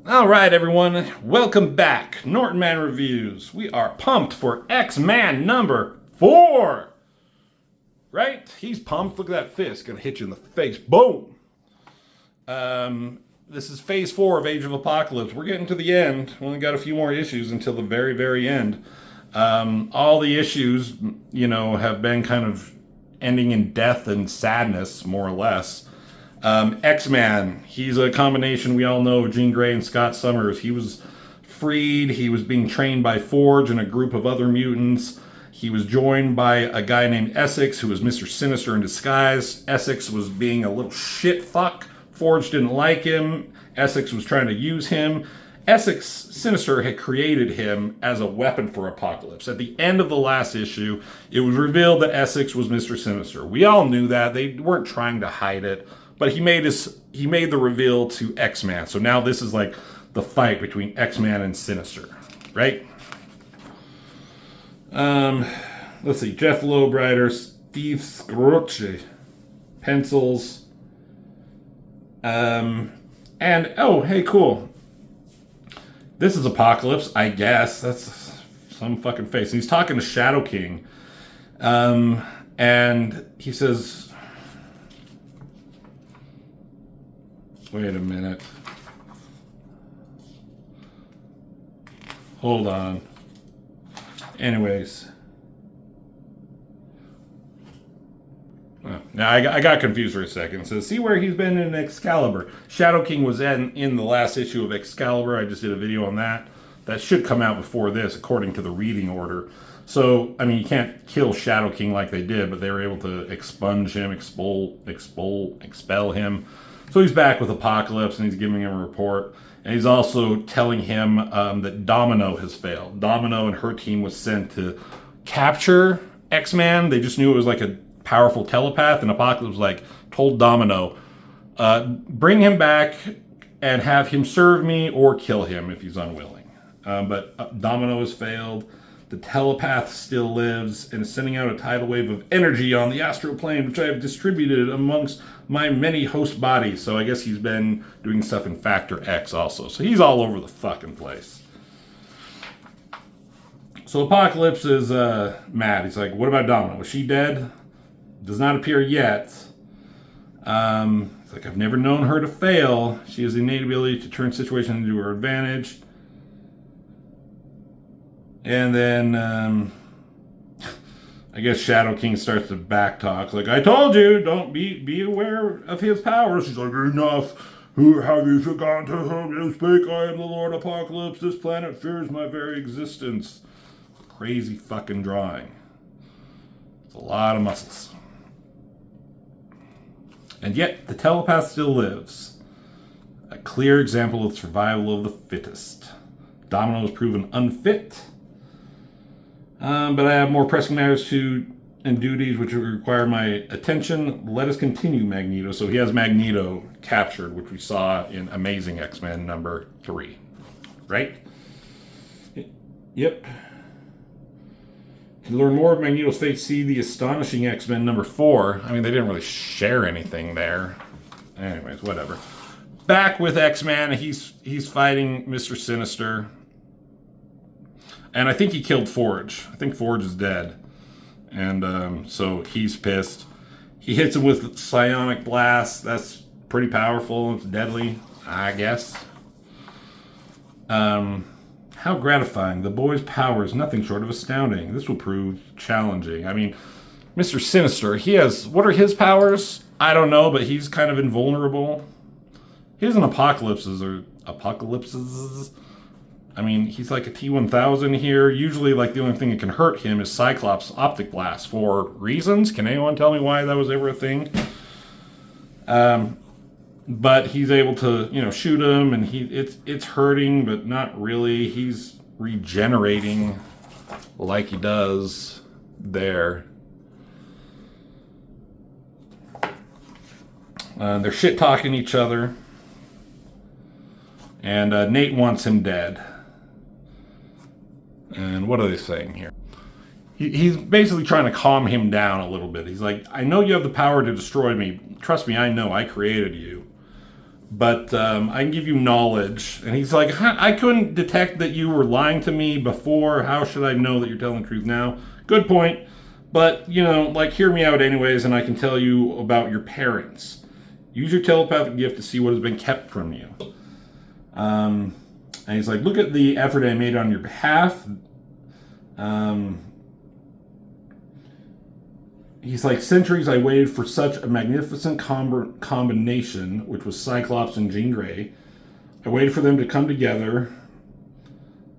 All right, everyone, welcome back. Norton Man Reviews. We are pumped for X-Man number 4. Right? He's pumped. Look at that fist. Gonna hit you in the face. Boom. This is phase 4 of Age of Apocalypse. We're getting to the end. We only got a few more issues until the very, very end. All the issues, have been kind of ending in death and sadness, more or less. X-Man, he's a combination, we all know, of Jean Grey and Scott Summers. He was freed, he was being trained by Forge and a group of other mutants. He was joined by a guy named Essex, who was Mr. Sinister in disguise. Essex was being a little shit fuck. Forge didn't like him. Essex was trying to use him. Essex, Sinister, had created him as a weapon for Apocalypse. At the end of the last issue, it was revealed that Essex was Mr. Sinister. We all knew that. They weren't trying to hide it. But he made the reveal to X-Man. So now this is like the fight between X-Man and Sinister, right? Let's see. Jeff Lowbrider, Steve Scrooge, pencils. And oh, hey, cool. This is Apocalypse, I guess. That's some fucking face. And he's talking to Shadow King. And he says, wait a minute. Hold on. Anyways. Now I got confused for a second. It says, see where he's been in Excalibur. Shadow King was in the last issue of Excalibur. I just did a video on that. That should come out before this, according to the reading order. So, I mean, you can't kill Shadow King like they did, but they were able to expunge him, expel him. So he's back with Apocalypse, and he's giving him a report. And he's also telling him that Domino has failed. Domino and her team was sent to capture X-Man. They just knew it was like a powerful telepath, and Apocalypse told Domino, bring him back and have him serve me or kill him if he's unwilling. But Domino has failed. The telepath still lives and is sending out a tidal wave of energy on the astral plane, which I have distributed amongst my many host bodies. So I guess he's been doing stuff in Factor X also. So he's all over the fucking place. So Apocalypse is mad. He's like, what about Domino? Is she dead? Does not appear yet. It's like, I've never known her to fail. She has the innate ability to turn situations into her advantage. And then, I guess Shadow King starts to backtalk. Like, I told you, don't be aware of his powers. He's like, enough. Who have you forgotten to whom you speak? I am the Lord Apocalypse. This planet fears my very existence. Crazy fucking drawing. It's a lot of muscles. And yet, the telepath still lives. A clear example of survival of the fittest. Domino is proven unfit. But I have more pressing matters and duties which require my attention. Let us continue, Magneto. So he has Magneto captured, which we saw in Amazing X-Men number 3. Right? Yep. To learn more of Magneto's fate, see the Astonishing X-Men number 4. I mean, they didn't really share anything there. Anyways, whatever. Back with X-Man. He's fighting Mr. Sinister. And I think he killed Forge. I think Forge is dead. And so he's pissed. He hits him with psionic blast. That's pretty powerful. It's deadly, I guess. How gratifying. The boy's power is nothing short of astounding. This will prove challenging. I mean, Mr. Sinister, what are his powers? I don't know, but he's kind of invulnerable. He has an apocalypses. I mean, he's like a T-1000 here. Usually, the only thing that can hurt him is Cyclops' optic blast. For reasons? Can anyone tell me why that was ever a thing? But he's able to, shoot him, and it's hurting, but not really. He's regenerating like he does there. They're shit-talking each other. And Nate wants him dead. And what are they saying here? He's basically trying to calm him down a little bit. He's like, I know you have the power to destroy me. Trust me, I know. I created you. but I can give you knowledge. And he's like, I couldn't detect that you were lying to me before. How should I know that you're telling the truth now? Good point. But, hear me out anyways, and I can tell you about your parents. Use your telepathic gift to see what has been kept from you. And he's like, look at the effort I made on your behalf. He's like, centuries I waited for such a magnificent combination, which was Cyclops and Jean Grey. I waited for them to come together,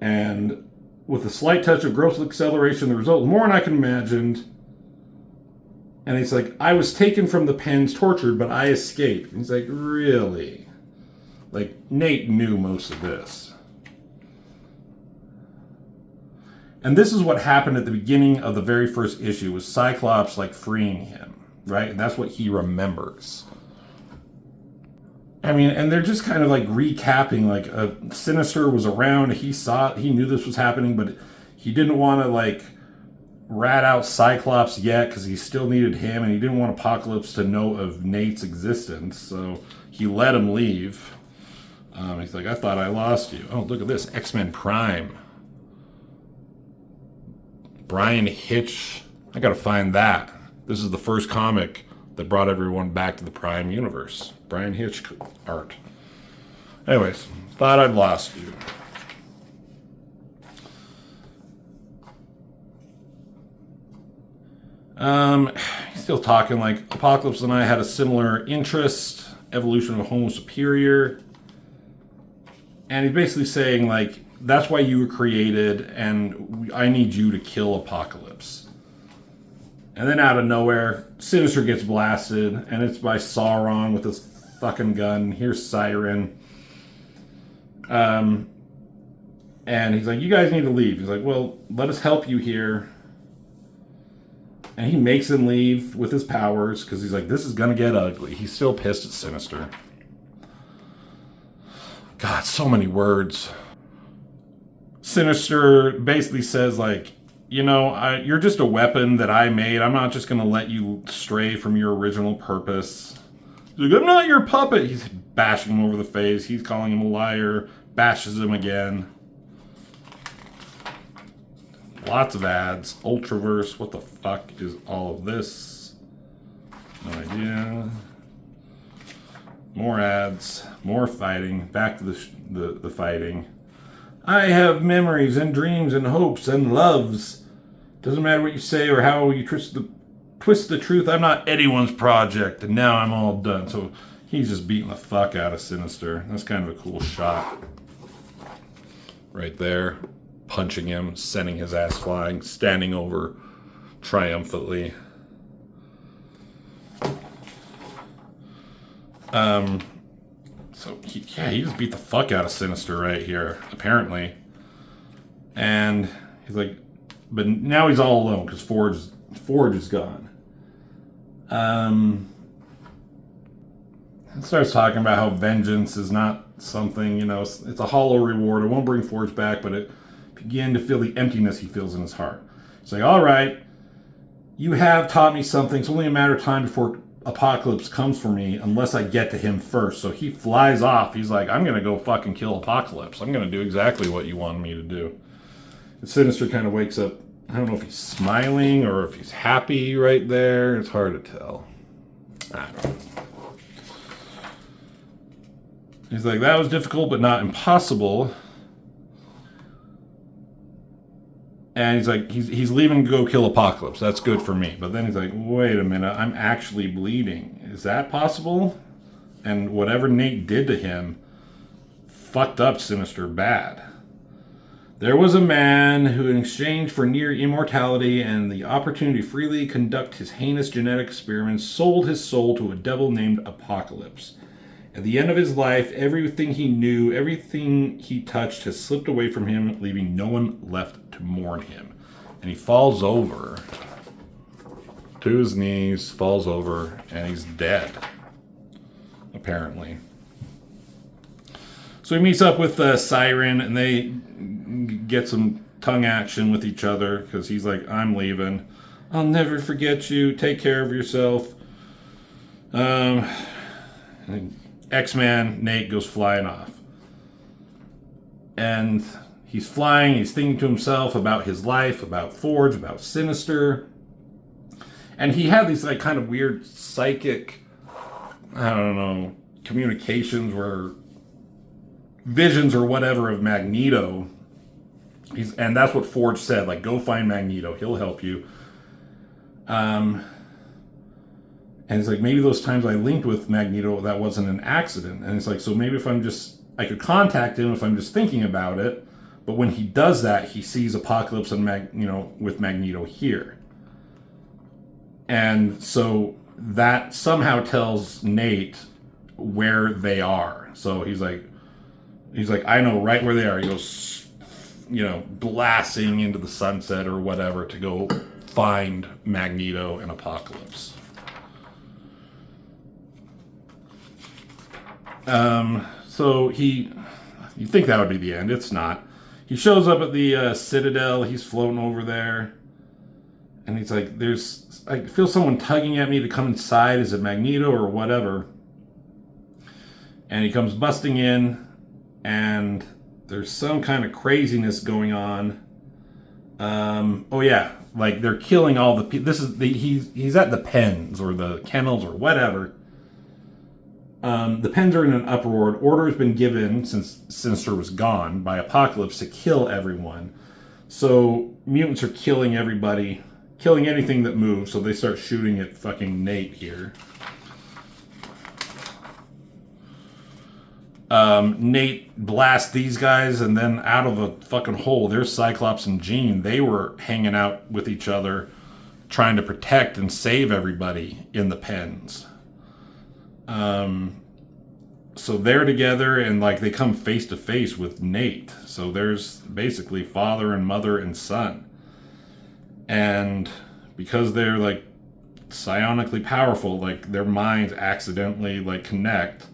and with a slight touch of growth acceleration, the result was more than I could imagined. And he's like, I was taken from the pens, tortured, but I escaped. And he's like, really? Like, Nate knew most of this. And this is what happened at the beginning of the very first issue, was Cyclops, freeing him, right? And that's what he remembers. I mean, and they're just kind of recapping, Sinister was around, he knew this was happening, but he didn't want to, rat out Cyclops yet, because he still needed him, and he didn't want Apocalypse to know of Nate's existence, so he let him leave. He's like, I thought I lost you. Oh, look at this, X-Men Prime. Brian Hitch. I gotta find that. This is the first comic that brought everyone back to the Prime universe. Brian Hitch art. Anyways, thought I'd lost you. He's still talking Apocalypse and I had a similar interest, evolution of Homo superior. And he's basically saying that's why you were created, and I need you to kill Apocalypse. And then out of nowhere, Sinister gets blasted, and it's by Sauron with his fucking gun. Here's Siren. And he's like, you guys need to leave. He's like, well, let us help you here. And he makes him leave with his powers, because he's like, this is going to get ugly. He's still pissed at Sinister. God, so many words. Sinister basically says, you're just a weapon that I made. I'm not just going to let you stray from your original purpose. He's like, I'm not your puppet. He's bashing him over the face. He's calling him a liar. Bashes him again. Lots of ads. Ultraverse. What the fuck is all of this? No idea. More ads. More fighting. Back to the fighting. I have memories and dreams and hopes and loves. Doesn't matter what you say or how you twist the truth. I'm not anyone's project, and now I'm all done. So he's just beating the fuck out of Sinister. That's kind of a cool shot. Right there. Punching him, sending his ass flying, standing over triumphantly. So, he just beat the fuck out of Sinister right here, apparently. And he's like, but now he's all alone, because Forge is gone. It starts talking about how vengeance is not something, it's a hollow reward. It won't bring Forge back, but it began to feel the emptiness he feels in his heart. It's like, all right, you have taught me something. It's only a matter of time before Apocalypse comes for me, unless I get to him first. So he flies off. He's like, I'm going to go fucking kill Apocalypse. I'm going to do exactly what you wanted me to do. And Sinister kind of wakes up. I don't know if he's smiling or if he's happy right there. It's hard to tell. I don't know. He's like, that was difficult, but not impossible. And he's like, he's leaving to go kill Apocalypse. That's good for me. But then he's like, wait a minute, I'm actually bleeding. Is that possible? And whatever Nate did to him fucked up Sinister bad. There was a man who, in exchange for near immortality and the opportunity to freely conduct his heinous genetic experiments, sold his soul to a devil named Apocalypse. At the end of his life, everything he knew, everything he touched has slipped away from him, leaving no one left to mourn him. And he falls over to his knees, falls over, and he's dead, apparently. So he meets up with Siren, and they get some tongue action with each other, because he's like, I'm leaving. I'll never forget you. Take care of yourself. X-Man, Nate, goes flying off. And he's flying, he's thinking to himself about his life, about Forge, about Sinister. And he had these like kind of weird psychic, I don't know, communications where visions or whatever of Magneto. And that's what Forge said, like, go find Magneto, he'll help you. And it's like, maybe those times I linked with Magneto, that wasn't an accident. And it's like, so maybe if I could contact him if I'm just thinking about it. But when he does that, he sees Apocalypse and with Magneto here. And so that somehow tells Nate where they are. So he's like, I know right where they are. He goes, blasting into the sunset or whatever to go find Magneto and Apocalypse. So you think that would be the end. It's not. He shows up at the Citadel. He's floating over there. And he's like, I feel someone tugging at me to come inside. Is it Magneto or whatever? And he comes busting in, and there's some kind of craziness going on. Like they're killing all the people. He's at the pens or the kennels or whatever. The pens are in an uproar. Order has been given since Sinister was gone by Apocalypse to kill everyone. So mutants are killing everybody, killing anything that moves. So they start shooting at fucking Nate here. Nate blasts these guys, and then out of a fucking hole, there's Cyclops and Jean. They were hanging out with each other, trying to protect and save everybody in the pens. So they're together, and like they come face to face with Nate. So there's basically father and mother and son. And because they're like psionically powerful, like their minds accidentally like connect.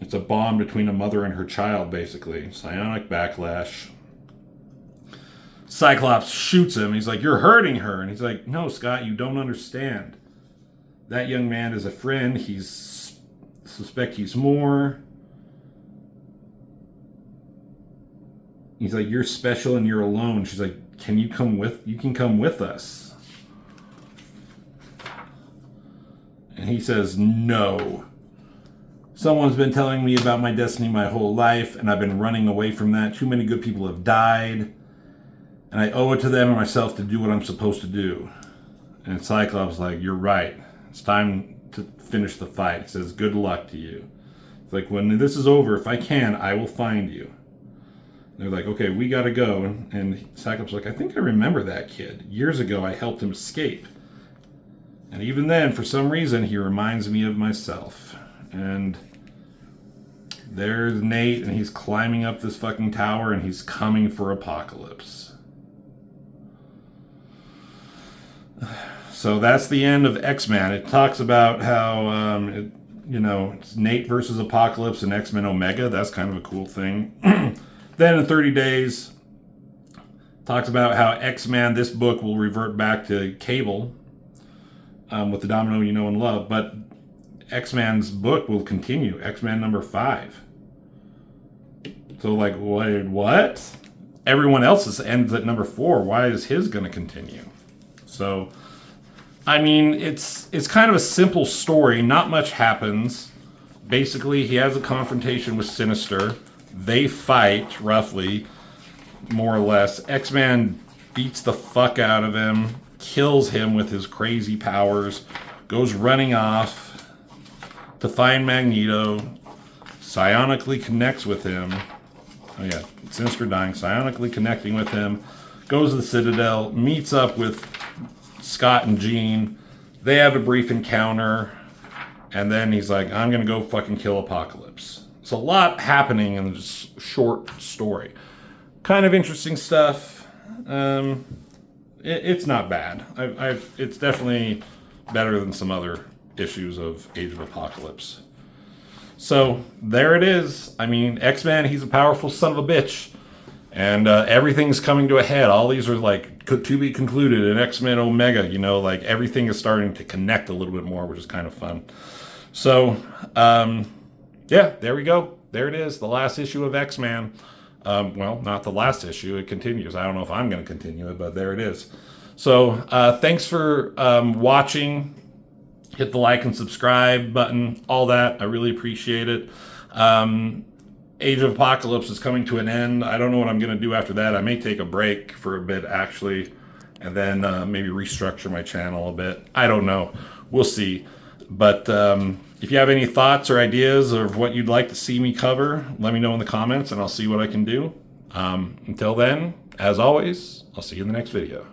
It's a bond between a mother and her child, basically. Psionic backlash. Cyclops shoots him. He's like, you're hurting her. And he's like, no, Scott, you don't understand. That young man is a friend. Suspect he's more. He's like, you're special and you're alone. She's like, you can come with us. And he says, no. Someone's been telling me about my destiny my whole life, and I've been running away from that. Too many good people have died, and I owe it to them and myself to do what I'm supposed to do. And Cyclops is like, you're right. It's time to finish the fight. He says, good luck to you. It's like, when this is over, if I can, I will find you. They're like, okay, we gotta go. And Cyclops is like, I think I remember that kid. Years ago, I helped him escape. And even then, for some reason, he reminds me of myself. And there's Nate, and he's climbing up this fucking tower, and he's coming for Apocalypse. So that's the end of X-Men. It talks about how, it's Nate versus Apocalypse and X-Men Omega. That's kind of a cool thing. Then in 30 days, talks about how X-Men, this book, will revert back to Cable with the Domino you know and love. But X-Men's book will continue. X-Men number 5. So like, what? Everyone else's ends at number 4. Why is his going to continue? So, I mean, it's kind of a simple story. Not much happens. Basically, he has a confrontation with Sinister. They fight, roughly, more or less. X-Man beats the fuck out of him, kills him with his crazy powers, goes running off to find Magneto, psionically connects with him. Oh yeah, Sinister dying, psionically connecting with him, goes to the Citadel, meets up with Scott and Jean. They have a brief encounter, and then he's like, I'm gonna go fucking kill Apocalypse. It's a lot happening in this short story. Kind of interesting stuff. It's not bad. It's definitely better than some other issues of Age of Apocalypse. So there it is. I mean, X-Men, he's a powerful son of a bitch, and everything's coming to a head. All these are like to be concluded in X-Men Omega. Like everything is starting to connect a little bit more, which is kind of fun. So, yeah, there we go. There it is, the last issue of X-Man. Well, not the last issue. It continues. I don't know if I'm going to continue it, but there it is. So, thanks for watching. Hit the like and subscribe button, all that. I really appreciate it. Age of Apocalypse is coming to an end. I don't know what I'm going to do after that. I may take a break for a bit, actually, and then maybe restructure my channel a bit. I don't know. We'll see. But if you have any thoughts or ideas of what you'd like to see me cover, let me know in the comments, and I'll see what I can do. Until then, as always, I'll see you in the next video.